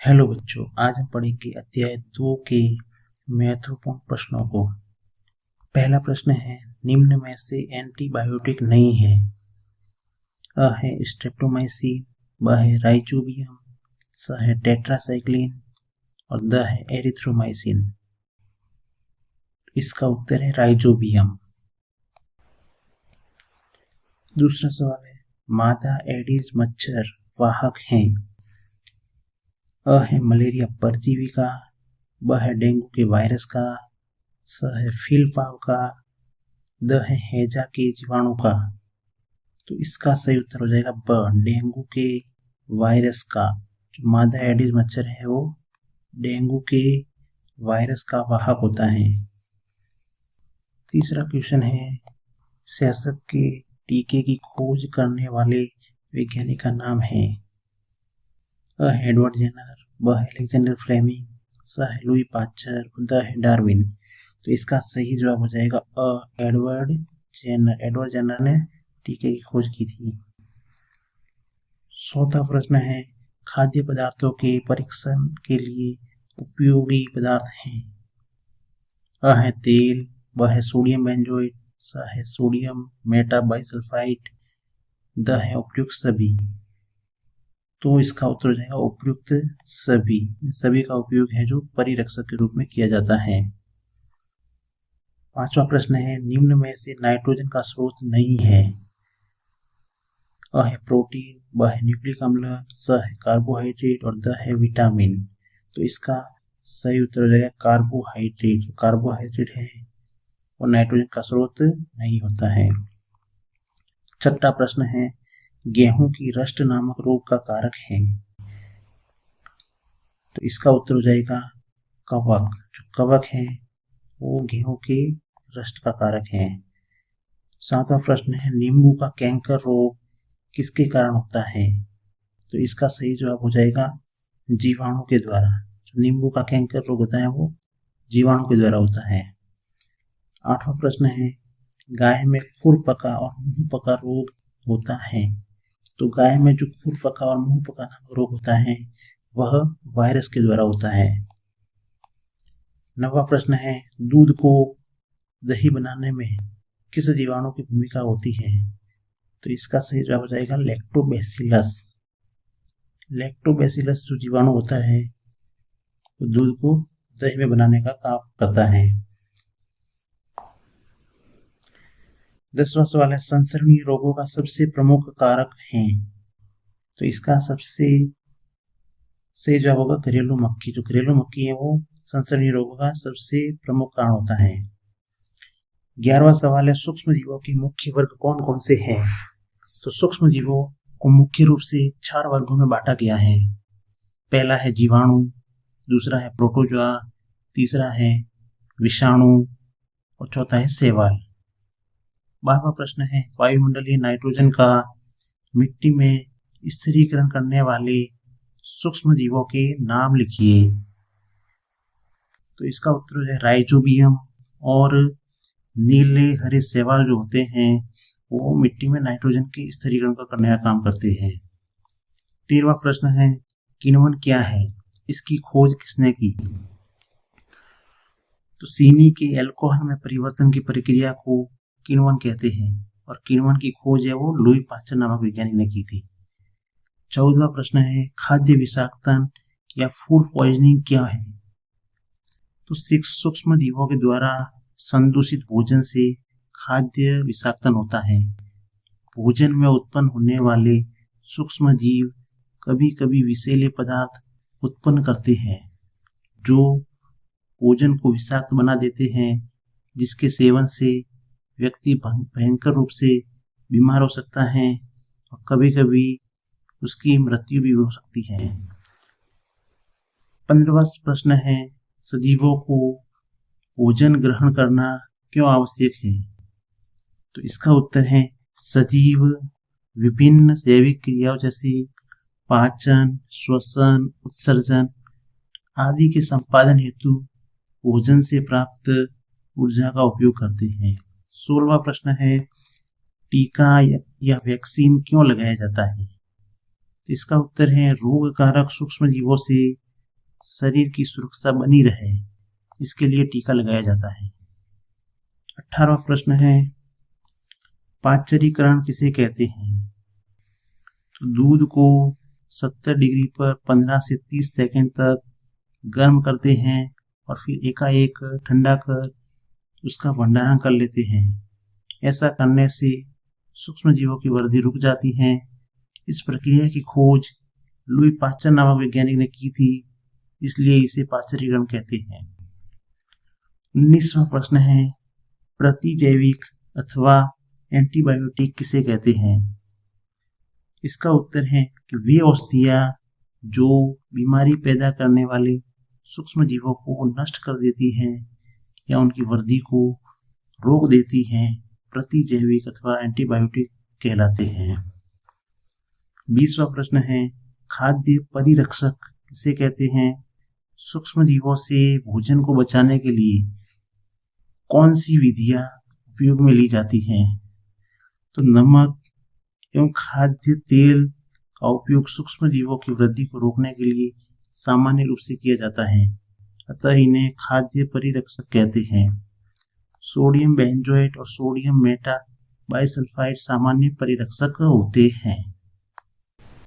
Hello बच्चों, आज हम पढ़ेंगे अध्याय 2 के महत्वपूर्ण प्रश्नों को। पहला प्रश्न है, निम्न में से एंटीबायोटिक नहीं है। अ है स्ट्रेप्टोमाइसिन, ब है राइजोबियम, स है टेट्रासाइक्लिन और द है एरिथ्रोमाइसिन। इसका उत्तर है राइजोबियम। दूसरा सवाल है, मादा एडिस मच्छर वाहक हैं। अ है मलेरिया परजीवी का, ब है डेंगू के वायरस का, स है फीलपाव का, द है हैजा के जीवाणु का। तो इसका सही उत्तर हो जाएगा ब, डेंगू के वायरस का। जो मादा एडिस मच्छर है वो डेंगू के वायरस का वाहक होता है। तीसरा क्वेश्चन है, सेसक के टीके की खोज करने वाले वैज्ञानिक का नाम है। अ है एडवर्ड जेनर, ब है अलेक्जेंडर फ्लेमिंग, स है लुई पाश्चर, द है डार्विन। तो इसका सही जवाब हो जाएगा अ, एडवर्ड जेनर। एडवर्ड जेनर ने टीके की खोज की थी। चौथा प्रश्न है, खाद्य पदार्थों के परीक्षण के लिए उपयोगी पदार्थ हैं। अ है तेल, ब है सोडियम बेंजोएट, स है सोडियम मेटाबाइसल्फाइड, द है उपयुक्त सभी। तो इसका उत्तर हो जाएगा उपयुक्त सभी। इन सभी का उपयोग है जो परिरक्षक के रूप में किया जाता है। पांचवा प्रश्न है, निम्न में से नाइट्रोजन का स्रोत नहीं है। अ है प्रोटीन, ब है न्यूक्लिक अम्ल, स है कार्बोहाइड्रेट और द है विटामिन। तो इसका सही उत्तर हो जाएगा कार्बोहाइड्रेट। जो कार्बोहाइड्रेट है वो नाइट्रोजन का स्रोत नहीं होता है। छठा प्रश्न है, गेहूं की रस्ट नामक रोग का कारक है। तो इसका उत्तर हो जाएगा कवक। जो कवक है वो गेहूं के रस्ट का कारक है। सातवां प्रश्न है, नींबू का कैंकर रोग किसके कारण होता है। तो इसका सही जवाब हो जाएगा जीवाणु के द्वारा। जो नींबू का कैंकर रोग होता है वो जीवाणु के द्वारा होता है। आठवां प्रश्न है, गाय में खुरपका और मुंह पका रोग होता है। तो गाय में जो खुरपका और मुंह पका रोग होता है वह वायरस के द्वारा होता है। नवा प्रश्न है, दूध को दही बनाने में किस जीवाणु की भूमिका होती है। तो इसका सही जवाब हो जाएगा लैक्टोबैसिलस। लैक्टोबैसिलस जो जीवाणु होता है वो दूध को दही में बनाने का काम करता है। 10वां सवाल है, संसर्गीय रोगों का सबसे प्रमुख कारक है। तो इसका सबसे सही जवाब होगा घरेलू मक्खी। जो घरेलू मक्खी है वो संसर्गीय रोगों का सबसे प्रमुख कारण होता है। 11वां सवाल है, सूक्ष्म जीवों के मुख्य वर्ग कौन कौन से हैं। तो सूक्ष्म जीवों को मुख्य रूप से 4 वर्गों में बांटा गया है। पहला है जीवाणु, दूसरा है प्रोटोजोआ, तीसरा है विषाणु और चौथा है शैवाल। 12वां प्रश्न है, वायुमंडलीय नाइट्रोजन का मिट्टी में स्थिरीकरण करने वाले सूक्ष्म जीवों के नाम लिखिए। तो इसका उत्तर है राइजोबियम और नीले हरे शैवाल जो होते हैं वो मिट्टी में नाइट्रोजन के स्थिरीकरण का करने का काम करते हैं। 13वां प्रश्न है, किण्वन क्या है, इसकी खोज किसने की। तो चीनी के अल्कोहल में परिवर्तन की प्रक्रिया को किण्वन कहते हैं और किण्वन की खोज है वो लुई पाश्चर नामक वैज्ञानिक ने की थी। 14वां प्रश्न है, खाद्य विषाक्तन या फूड पॉइजनिंग क्या है। तो सूक्ष्म जीवों के द्वारा संदूषित भोजन से खाद्य विषाक्तन होता है। भोजन में उत्पन्न होने वाले सूक्ष्म जीव कभी कभी विषैले पदार्थ उत्पन्न करते हैं जो भोजन को विषाक्त बना देते हैं, जिसके सेवन से व्यक्ति भयंकर रूप से बीमार हो सकता है और कभी कभी उसकी मृत्यु भी हो सकती है। 15वां प्रश्न है, सजीवों को भोजन ग्रहण करना क्यों आवश्यक है। तो इसका उत्तर है, सजीव विभिन्न जैविक क्रियाओं जैसे पाचन, श्वसन, उत्सर्जन आदि के संपादन हेतु भोजन से प्राप्त ऊर्जा का उपयोग करते हैं। 16वां प्रश्न है, टीका या वैक्सीन क्यों लगाया जाता है। तो इसका उत्तर है, रोग कारक सूक्ष्म जीवों से शरीर की सुरक्षा बनी रहे, इसके लिए टीका लगाया जाता है। 18वां प्रश्न है, पाचरीकरण किसे कहते हैं? तो दूध को 70 डिग्री पर 15 से 30 सेकंड तक गर्म करते हैं और फिर एकाएक ठंडा कर उसका भंडारण कर लेते हैं। ऐसा करने से सूक्ष्म जीवों की वृद्धि रुक जाती है। इस प्रक्रिया की खोज लुई पाश्चर नामक वैज्ञानिक ने की थी, इसलिए इसे पाश्चरीकरण कहते हैं। 19वां प्रश्न है, प्रतिजैविक अथवा एंटीबायोटिक किसे कहते हैं? इसका उत्तर है कि वे औषधियां जो बीमारी पैदा करने वाले सूक्ष्म जीवों को नष्ट कर देती हैं या उनकी वृद्धि को रोक देती हैं, प्रतिजैविक अथवा एंटीबायोटिक कहलाते हैं। 20वां प्रश्न है, खाद्य परिरक्षक किसे कहते हैं? सूक्ष्म जीवों से भोजन को बचाने के लिए कौन सी विधियां उपयोग में ली जाती हैं? तो नमक एवं खाद्य तेल का उपयोग सूक्ष्म जीवों की वृद्धि को रोकने के लिए सामान्य रूप से किया जाता है, अतः इन्हें खाद्य परिरक्षक कहते हैं। सोडियम बेंजोएट और सोडियम मेटा बाइसल्फाइड सामान्य परिरक्षक होते हैं।